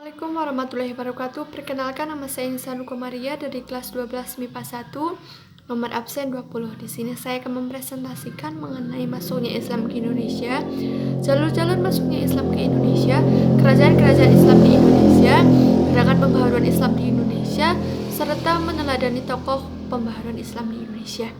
Assalamualaikum warahmatullahi wabarakatuh. Perkenalkan, nama saya Insan Komaria dari kelas 12 MIPA 1, nomor absen 20. Di sini saya akan mempresentasikan mengenai masuknya Islam ke Indonesia, jalur-jalur masuknya Islam ke Indonesia, kerajaan-kerajaan Islam di Indonesia, gerakan pembaharuan Islam di Indonesia, serta meneladani tokoh pembaharuan Islam di Indonesia.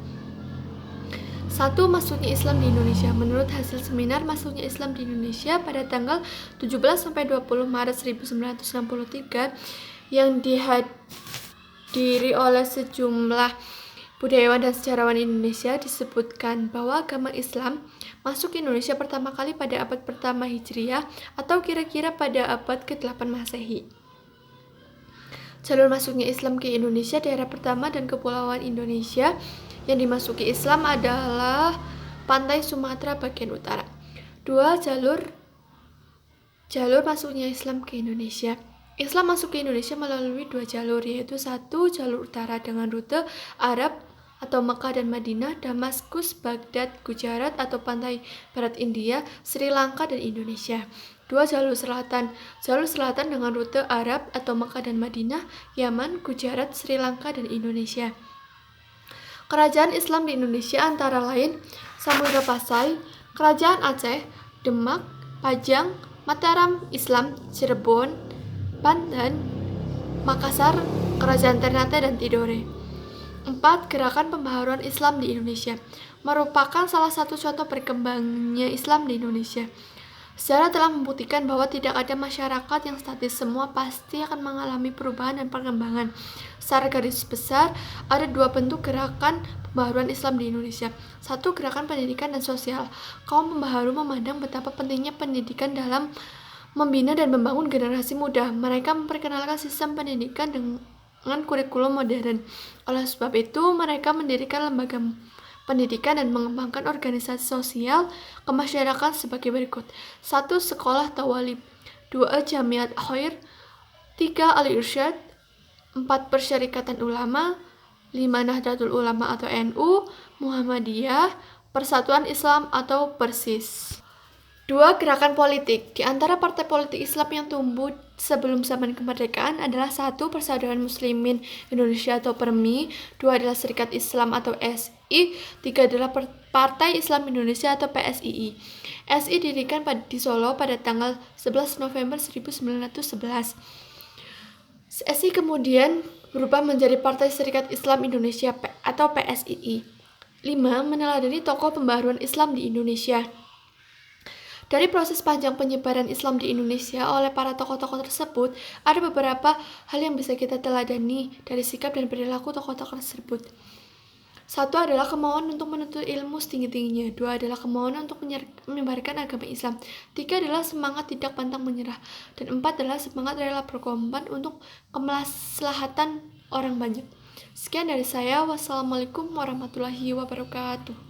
1. Masuknya Islam di Indonesia. Menurut hasil seminar masuknya Islam di Indonesia pada tanggal 17-20 Maret 1963 yang dihadiri oleh sejumlah budayawan dan sejarawan Indonesia, disebutkan bahwa agama Islam masuk ke Indonesia pertama kali pada abad pertama Hijriah atau kira-kira pada abad ke-8 Masehi. Jalur masuknya Islam ke Indonesia, daerah pertama dan kepulauan Indonesia yang dimasuki Islam adalah pantai Sumatera bagian utara. 2. Jalur masuknya Islam ke Indonesia. Islam masuk ke Indonesia melalui 2 jalur, yaitu 1. Jalur utara dengan rute Arab atau Mekah dan Madinah, Damaskus, Baghdad, Gujarat atau pantai barat India, Sri Lanka dan Indonesia. 2. Jalur selatan dengan rute Arab atau Mekah dan Madinah, Yaman, Gujarat, Sri Lanka dan Indonesia. Kerajaan Islam di Indonesia antara lain Samudra Pasai, Kerajaan Aceh, Demak, Pajang, Mataram Islam, Cirebon, Banten, Makassar, Kerajaan Ternate dan Tidore. 4. Gerakan pembaharuan Islam di Indonesia merupakan salah satu contoh berkembangnya Islam di Indonesia. Sejarah telah membuktikan bahwa tidak ada masyarakat yang statis, semua pasti akan mengalami perubahan dan perkembangan. Secara garis besar, ada 2 bentuk gerakan pembaharuan Islam di Indonesia. 1. Gerakan pendidikan dan sosial. Kaum pembaharu memandang betapa pentingnya pendidikan dalam membina dan membangun generasi muda. Mereka memperkenalkan sistem pendidikan dengan kurikulum modern. Oleh sebab itu, mereka mendirikan lembaga pendidikan dan mengembangkan organisasi sosial kemasyarakatan sebagai berikut. 1. Sekolah Tawalib. 2. Jamiat Khair. 3. Al-Irsyad. 4. Persyarikatan Ulama. 5. Nahdlatul Ulama atau NU. Muhammadiyah. Persatuan Islam atau Persis. 2. Gerakan politik. Di antara partai politik Islam yang tumbuh sebelum zaman kemerdekaan adalah 1. Persaudaraan Muslimin Indonesia atau PERMI. 2. adalah Serikat Islam atau SI. 3. adalah Partai Islam Indonesia atau PSII. SI didirikan di Solo pada tanggal 11 November 1911. SI kemudian berubah menjadi Partai Serikat Islam Indonesia atau PSII. 5. Meneladani tokoh pembaharuan Islam di Indonesia. Dari proses panjang penyebaran Islam di Indonesia oleh para tokoh-tokoh tersebut, ada beberapa hal yang bisa kita teladani dari sikap dan perilaku tokoh-tokoh tersebut. 1. adalah kemauan untuk menuntut ilmu setinggi-tingginya. 2. adalah kemauan untuk menyebarkan agama Islam. 3. adalah semangat tidak pantang menyerah. Dan 4. adalah semangat rela berkorban untuk kemaslahatan orang banyak. Sekian dari saya. Wassalamualaikum warahmatullahi wabarakatuh.